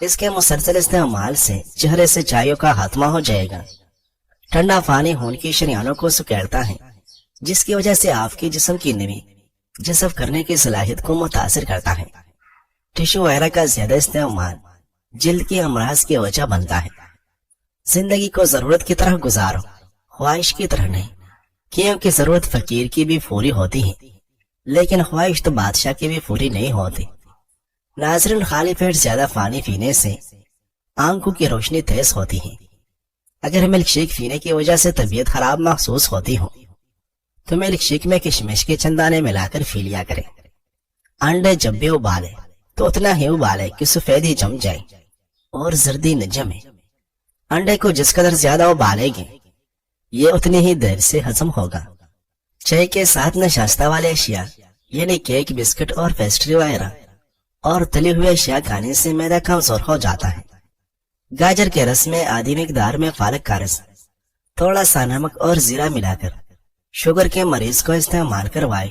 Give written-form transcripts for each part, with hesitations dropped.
اس کے مسلسل استعمال سے چہرے سے چایوں کا خاتمہ ہو جائے گا۔ ٹھنڈا پانی خون کی شریانوں کو سکیڑتا ہے، جس کی وجہ سے آپ کے جسم کی نمی جذب کرنے کی صلاحیت کو متاثر کرتا ہے۔ ٹشو وغیرہ کا زیادہ استعمال جلد کی امراض کی وجہ بنتا ہے۔ زندگی کو ضرورت کی طرح گزارو، خواہش کی طرح نہیں، کیونکہ ضرورت فقیر کی بھی پوری ہوتی ہے، لیکن خواہش تو بادشاہ کی بھی پوری نہیں ہوتی۔ ناظرین، خالی پیٹ زیادہ پانی پینے سے آنکھوں کی روشنی تیز ہوتی ہے۔ اگر ملک شیک پینے کی وجہ سے طبیعت خراب محسوس ہوتی ہو تو ملک شیک میں کشمش کے چند دانے ملا کر پی لیا کریں۔ انڈے جب بھی ابالے تو اتنا ہی ابالے کہ سفیدی جم جائے اور زردی نہ جمے۔ انڈے کو جس قدر زیادہ ابالے گے یہ اتنی ہی دیر سے ہضم ہوگا۔ چائے کے ساتھ نشاستہ والے اشیاء یعنی کیک، بسکٹ اور پیسٹری وغیرہ اور تلی ہوئے اشیاء کھانے سے معدہ کمزور ہو جاتا ہے۔ گاجر کے رس میں آدھی مقدار میں پالک کا رس، تھوڑا سا نمک اور زیرہ ملا کر شوگر کے مریض کو استعمال کروائے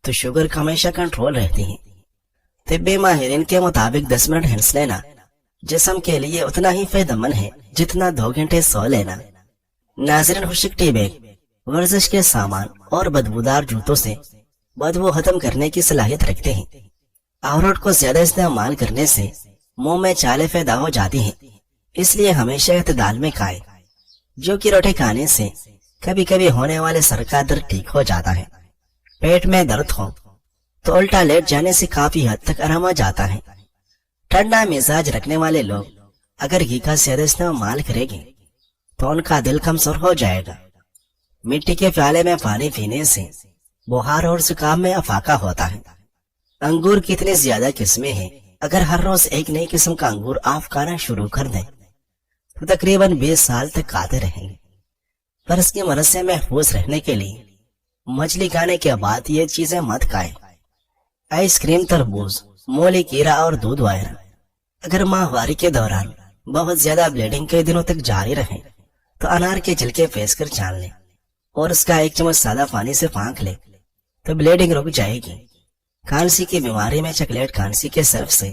تو شوگر ہمیشہ کنٹرول رہتی ہے۔ طبی ماہرین کے مطابق 10 منٹ ہنس لینا جسم کے لیے اتنا ہی فائدہ مند ہے جتنا 2 گھنٹے سو لینا۔ ناظرین، خشک ٹی بیگ ورزش کے سامان اور بدبودار جوتوں سے بدبو ختم کرنے کی صلاحیت رکھتے ہیں۔ اخروٹ کو زیادہ استعمال کرنے سے منہ میں چالیں پیدا ہو جاتی ہیں، اس لیے ہمیشہ اعتدال میں کھائے۔ جو کہ روٹی کھانے سے کبھی کبھی ہونے والے سر کا درد ٹھیک ہو جاتا ہے۔ پیٹ میں درد ہو تو الٹا لیٹ جانے سے کافی حد تک آرام آ جاتا ہے۔ ٹھنڈا مزاج رکھنے والے لوگ اگر گھی کا زیادہ استعمال کریں گے تو ان کا دل کمزور ہو جائے گا۔ مٹی کے پیالے میں پانی پینے سے بخار اور زکام میں افاقہ ہوتا ہے۔ انگور کی اتنی زیادہ قسمیں ہیں، اگر ہر روز ایک نئی قسم کا انگور آپ کھانا شروع کر دیں تو تقریباً 20 سال تک کھاتے رہیں گے۔ پر اس کی مرض سے محفوظ رہنے کے لیے مچھلی کھانے کے بعد یہ چیزیں مت کھائیں۔ آئس کریم، تربوز، مولی، کیرا اور دودھ وغیرہ۔ اگر ماہواری کے دوران بہت زیادہ بلیڈنگ کئی دنوں تک جاری رہے تو انار کے چھلکے پیس کر چھان لیں اور اس کا 1 چمچ سادہ پانی سے پھانک لیں تو بلیڈنگ رک جائے گی۔ کھانسی کی بیماری میں چاکلیٹ کھانسی کے سرف سے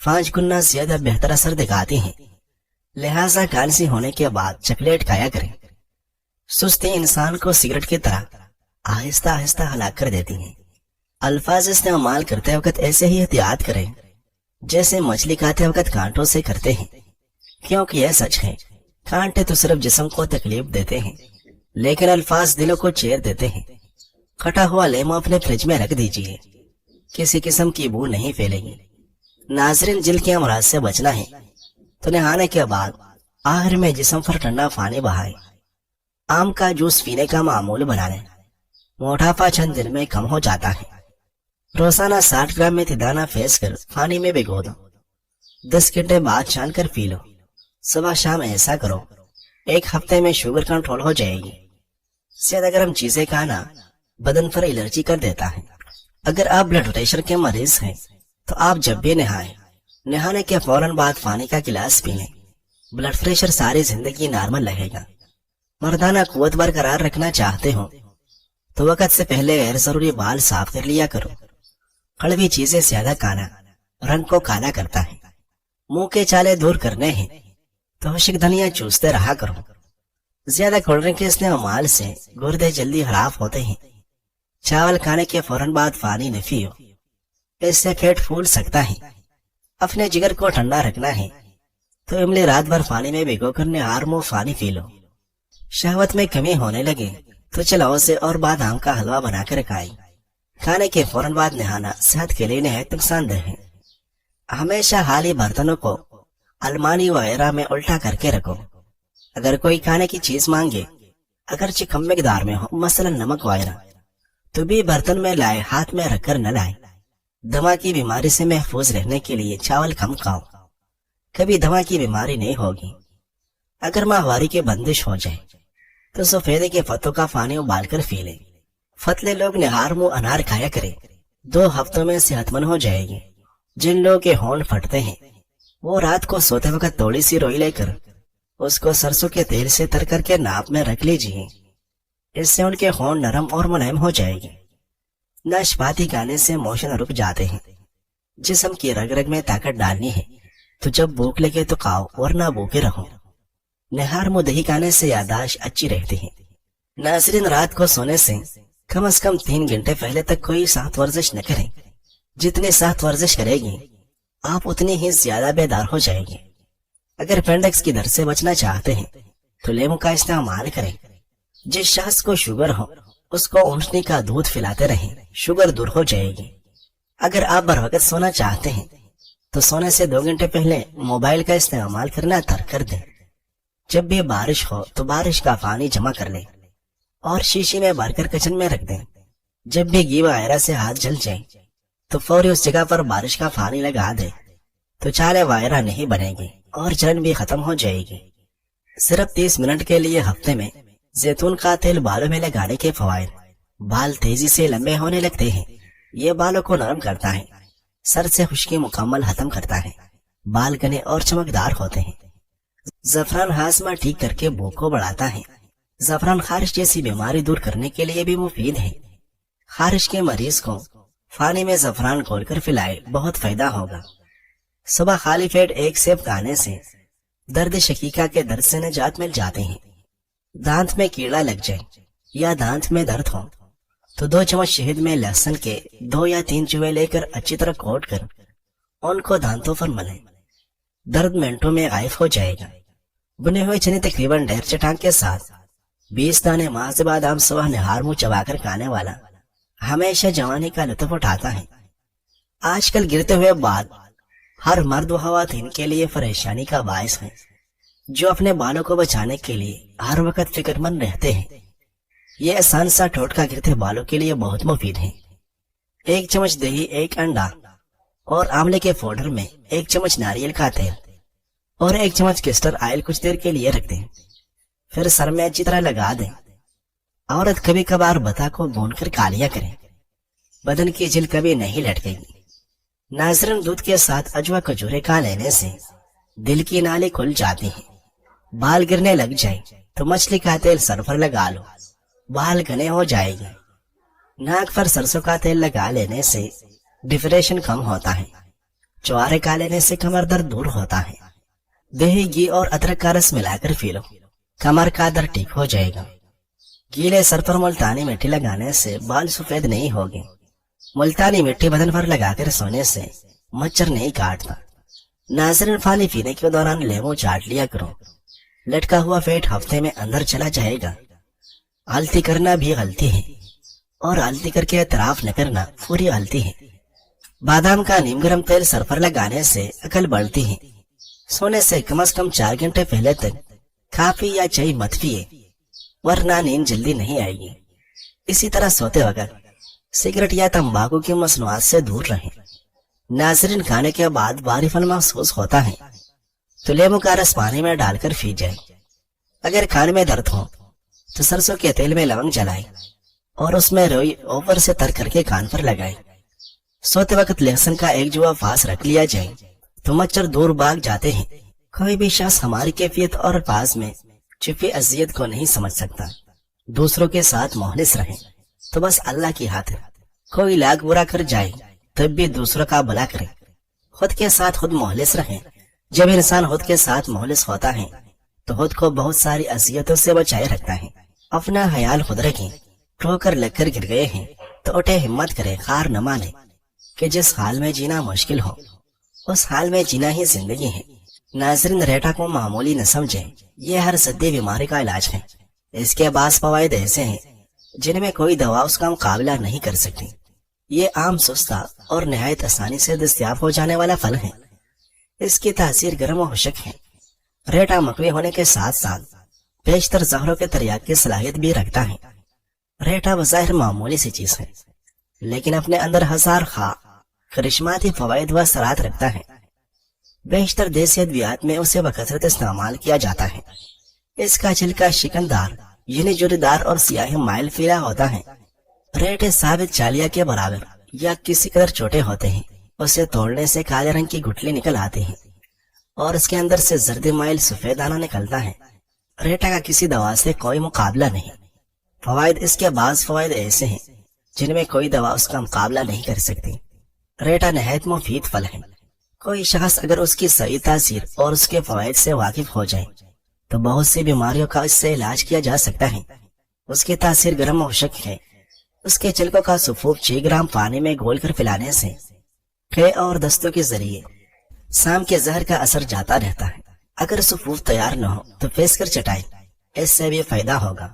5 گنا زیادہ بہتر اثر دکھاتی ہیں، لہٰذا کھانسی ہونے کے بعد چاکلیٹ کھایا کریں۔ سستی انسان کو سگریٹ کی طرح آہستہ آہستہ ہلاک کر دیتی ہیں۔ الفاظ استعمال کرتے وقت ایسے ہی احتیاط کریں جیسے مچھلی کھاتے وقت کانٹوں سے کرتے ہیں، کیونکہ یہ سچ ہے، کانٹے تو صرف جسم کو تکلیف دیتے ہیں لیکن الفاظ دلوں کو چیر دیتے ہیں۔ کٹا ہوا لیمو اپنے فریج میں رکھ دیجیے، کسی قسم کی بو نہیں پھیلے گی۔ ناظرین، جلد کے امراض سے بچنا ہے تو نہانے کے بعد آخر میں جسم پر ٹھنڈا پانی بہائے۔ آم کا جوس پینے کا معمول بنا لیں، موٹاپا چند دن میں کم ہو جاتا ہے۔ روزانہ 60 گرام میں تدانہ پھینس کر پانی میں بھگو دو، 10 گھنٹے بعد چھان کر پی لو۔ صبح شام ایسا کرو، 1 ہفتے میں شوگر کنٹرول ہو جائے گی۔ زیادہ گرم چیزیں کھانا بدن پر الرجی کر دیتا ہے۔ اگر آپ بلڈ پریشر کے مریض ہیں تو آپ جب بھی نہائیں، نہانے کے فوراً بعد پانی کا گلاس پی لیں۔ بلڈ پریشر ساری زندگی نارمل رہے گا۔ مردانہ قوت برقرار رکھنا چاہتے ہو تو وقت سے پہلے غیر ضروری بال صاف کر لیا کرو۔ کڑوی چیزیں زیادہ کھانا رنگ کو کالا کرتا ہے۔ منہ کے چالے دور کرنے ہیں تو خشک دھنیا چوستے رہا کرو۔ زیادہ کولڈ ڈرنک کے استعمال سے گردے جلدی خراب ہوتے ہیں۔ چاول کھانے کے فوراً بعد پانی نہ پیو، اس سے پیٹ پھول سکتا ہے۔ اپنے جگر کو ٹھنڈا رکھنا ہے تو املی رات بھر پانی میں بھگو کر نہار منہ پانی پی لو۔ شہوت میں کمی ہونے لگے تو چلاؤ سے اور بادام کا حلوہ بنا کر کھائیں۔ کھانے کے فوراً بعد نہانا صحت کے لیے نہایت نقصان دہ ہے۔ ہمیشہ خالی برتنوں کو الماری وغیرہ میں الٹا کر کے رکھو۔ اگر کوئی کھانے کی چیز مانگے، اگرچہ کم مقدار میں ہو، مثلا نمک وغیرہ، تو بھی برتن میں لائے، ہاتھ میں رکھ کر نہ لائے۔ دما کی بیماری سے محفوظ رہنے کے لیے چاول کم کھاؤ، کبھی دما کی بیماری نہیں ہوگی۔ اگر ماہواری کی بندش ہو جائے تو سفیدے کے پتوں کا پانی ابال کر پی لیں۔ فتلے لوگ نہار منہ انار کھایا کریں، 2 ہفتوں میں صحت مند ہو جائے گی۔ جن لوگوں کے ہونٹ پھٹتے ہیں وہ رات کو سوتے وقت تھوڑی سی روئی لے کر اس کو سرسوں کے تیل سے تر کر کے ناپ میں رکھ لیجیے، اس سے ان کے ہونٹ نرم اور ملائم ہو جائے گی۔ ناشپاتی کھانے سے موشن رک جاتے ہیں۔ جسم کی رگ رگ میں طاقت ڈالنی ہے تو جب بھوک لگے تو کھاؤ ورنہ بھوکے رہو۔ نہار منہ دہی کھانے سے یاداشت اچھی رہتی ہے۔ ناظرین، رات کو سونے سے کم از کم 3 گھنٹے پہلے تک کوئی سخت ورزش نہ کریں۔ جتنی سخت ورزش کرے گی آپ اتنی ہی زیادہ بیدار ہو جائے گی۔ اگر اپینڈکس کی درد سے بچنا چاہتے ہیں تو لیمو کا استعمال کریں۔ جس شخص کو شوگر ہو اس کو اونٹنی کا دودھ پلاتے رہیں، شوگر دور ہو جائے گی۔ اگر آپ بر وقت سونا چاہتے ہیں تو سونے سے 2 گھنٹے پہلے موبائل کا استعمال کرنا ترک کر دیں۔ جب بھی بارش ہو تو بارش کا پانی جمع کر لیں اور شیشے میں بھر کر کچن میں رکھ دیں۔ جب بھی گھی وغیرہ سے ہاتھ جل جائے تو فوری اس جگہ پر بارش کا پانی لگا دیں تو چالے وغیرہ نہیں بنے گی اور جلن بھی ختم ہو جائے گی۔ صرف 30 منٹ کے لیے ہفتے میں زیتون کا تیل بالوں میں لگانے کے فوائد۔ بال تیزی سے لمبے ہونے لگتے ہیں۔ یہ بالوں کو نرم کرتا ہے، سر سے خشکی مکمل ختم کرتا ہے، بال گھنے اور چمکدار ہوتے ہیں۔ زعفران ہاضمہ ٹھیک کر کے بھوک کو بڑھاتا ہے۔ زعفران خارش جیسی بیماری دور کرنے کے لیے بھی مفید ہے۔ خارش کے مریض کو پانی میں زعفران گھول کر پلائے، بہت فائدہ ہوگا۔ صبح خالی پیٹ 1 سیب کھانے سے درد شقیقہ کے درد سے نجات مل جاتے ہیں۔ دانت میں کیڑا لگ جائے یا دانت میں درد ہو تو 2 چمچ شہد میں لہسن کے 2 یا 3 چوہے لے کر اچھی طرح کوٹ کر ان کو دانتوں پر ملیں، درد منٹوں میں غائب ہو جائے گا۔ بنے ہوئے چنے تقریباً 1.5 چٹان کے ساتھ 20 دانے ماغز بادام صبح نہار منہ چبا کر کھانے والا ہمیشہ جوانی کا لطف اٹھاتا ہے۔ آج کل گرتے ہوئے بال ہر مرد و خواتین کے لیے پریشانی کا باعث ہے، جو اپنے بالوں کو بچانے کے لیے ہر وقت فکر مند رہتے ہیں۔ یہ آسان سا ٹوٹکا گرتے بالوں کے لیے بہت مفید ہے۔ 1 چمچ دہی، 1 انڈا اور آملے کے پاؤڈر میں 1 چمچ ناریل کا تیل اور 1 چمچ کیسٹر آئل کچھ دیر کے لیے رکھ دیں، پھر سر میں اچھی طرح لگا دیں۔ عورت کبھی کبھار بتا کو بھون کر کھا لیا کریں، بدن کی جلد کبھی نہیں لٹکے گی۔ ناظرین، دودھ کے ساتھ اجوا کھجورے کھا لینے سے دل کی نالی کھل جاتی ہے۔ بال گرنے لگ جائے تو مچھلی کا تیل سر پر لگا لو، بال گھنے ہو جائے گی۔ ناک پر سرسوں کا تیل لگا لینے سے ڈپریشن کم ہوتا ہے۔ چوارے کھا لینے سے کمر درد دور ہوتا ہے۔ دہی، گھی اور ادرک کا رس ملا کر پی لو، کمر کا درد ٹھیک ہو جائے گا۔ گیلے سر پر ملتانی مٹی لگانے سے بال سفید نہیں ہوگے۔ ملتانی مٹی بدن پر لگا کر سونے سے مچھر نہیں کاٹتا۔ ناظرین، پانی پینے کے دوران لیمو چاٹ لیا کرو، لٹکا ہوا پیٹ ہفتے میں اندر چلا جائے گا۔ غلطی کرنا بھی غلطی ہے اور غلطی کر کے اعتراف نہ کرنا پوری غلطی ہے۔ بادام کا نیم گرم تیل سر پر لگانے سے عقل بڑھتی ہے۔ سونے سے کم از کم 4 گھنٹے پہلے تک کافی یا چائے مت پیے ورنہ نیند جلدی نہیں آئے گی۔ اسی طرح سوتے وقت سگریٹ یا تمباکو کی مصنوعات سے دور رہیں۔ ناظرین، کھانے کے بعد بھاری پن محسوس ہوتا ہے تو لیمو کا رس پانی میں ڈال کر پی جائے۔ اگر کھانے میں درد ہو تو سرسوں کے تیل میں لونگ جلائے اور اس میں روئی اوپر سے تر کر کے کان پر لگائے۔ سوتے وقت لہسن کا 1 جوا پاس رکھ لیا جائے تو مچھر دور بھاگ جاتے ہیں۔ کوئی بھی شخص ہماری کیفیت اور الفاظ میں چھپی اذیت کو نہیں سمجھ سکتا۔ دوسروں کے ساتھ مخلص رہیں تو بس اللہ کی خاطر، کوئی لاکھ برا کر جائے تب بھی دوسروں کا بھلا کریں۔ خود کے ساتھ خود مخلص رہیں۔ جب انسان خود کے ساتھ مخلص ہوتا ہے تو خود کو بہت ساری اذیتوں سے بچائے رکھتا ہے۔ اپنا خیال خود رکھیں۔ ٹھوکر لگ کر گر گئے ہیں تو اٹھے، ہمت کرے، ہار نہ مانے کہ جس حال میں جینا مشکل ہو اس حال میں جینا ہی زندگی ہے۔ ناظرین، ریٹا کو معمولی نہ سمجھیں، یہ ہر صدی بیماری کا علاج ہے۔ اس کے بعض فوائد ایسے ہیں جن میں کوئی دوا اس کا مقابلہ نہیں کر سکتی۔ یہ عام، سستا اور نہایت آسانی سے دستیاب ہو جانے والا پھل ہے۔ اس کی تاثیر گرم و خشک ہے۔ ریٹا مقوی ہونے کے ساتھ ساتھ بیشتر زہروں کے تریاق کی صلاحیت بھی رکھتا ہے۔ ریٹا بظاہر معمولی سی چیز ہے لیکن اپنے اندر ہزار کرشماتی فوائد و اثرات رکھتا ہے۔ بیشتر دیسی ادویات میں اسے بکثرت استعمال کیا جاتا ہے۔ اس کا چھلکا شکندار یعنی جوردار اور سیاہ مائل فیلا ہوتا ہے۔ ریٹے ثابت چالیا کے برابر یا کسی قدر چھوٹے ہوتے ہیں۔ اسے توڑنے سے کالے رنگ کی گٹلی نکل آتی ہے اور اس کے اندر سے زرد مائل سفید دانہ نکلتا ہے۔ ریٹا کا کسی دوا سے کوئی مقابلہ نہیں۔ فوائد، اس کے بعض فوائد ایسے ہیں جن میں کوئی دوا اس کا مقابلہ نہیں کر سکتی۔ ریٹا نہایت مفید پھل ہے۔ کوئی شخص اگر اس کی صحیح تاثیر اور اس کے فوائد سے واقف ہو جائے تو بہت سی بیماریوں کا اس سے علاج کیا جا سکتا ہے۔ اس کی تاثیر گرم مشک ہے۔ اس کے چھلکوں کا سفوف 6 گرام پانی میں گھول کر پلانے سے قے اور دستوں کے ذریعے سام کے زہر کا اثر جاتا رہتا ہے۔ اگر سفوف تیار نہ ہو تو پیس کر چٹائیں، اس سے بھی فائدہ ہوگا۔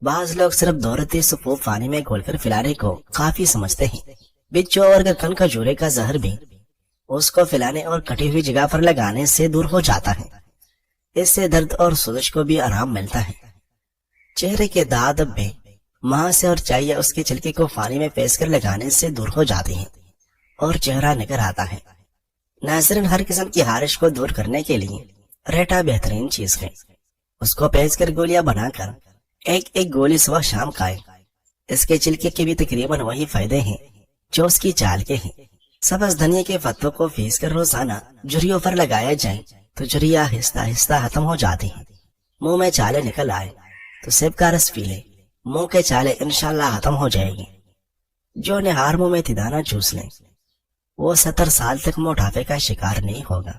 بعض لوگ صرف 2 رتی سفوف پانی میں گھول کر پلانے کو کافی سمجھتے ہیں۔ بچوں اور گرکن کھجورے کا زہر بھی اس کو پلانے اور کٹی ہوئی جگہ پر لگانے سے دور ہو جاتا ہے۔ اس سے درد اور سوزش کو بھی آرام ملتا ہے۔ چہرے کے داغ دھبے ماہ سے اور چائے یا اس کے چھلکے کو پانی میں پیس کر لگانے سے دور ہو جاتے ہیں اور چہرہ نکھر آتا ہے۔ ناظرین، ہر قسم کی خارش کو دور کرنے کے لیے ریٹا بہترین چیز ہے۔ اس کو پیس کر گولیاں بنا کر ایک گولی صبح شام کھائیں۔ اس کے چھلکے کے بھی تقریباً وہی فائدے ہیں جو اس کی چال کے ہیں۔ سبز دھنیا کے پتوں کو پیس کر روزانہ جھریوں پر لگایا جائے تو جھریاں آہستہ آہستہ ختم ہو جاتی ہیں۔ منہ میں چالے نکل آئے تو سیب کا رس پی لے، منہ کے چالے انشاءاللہ ختم ہو جائے گی۔ جو نہار منہ میں تدانہ چوس لیں وہ 70 سال تک موٹاپے کا شکار نہیں ہوگا۔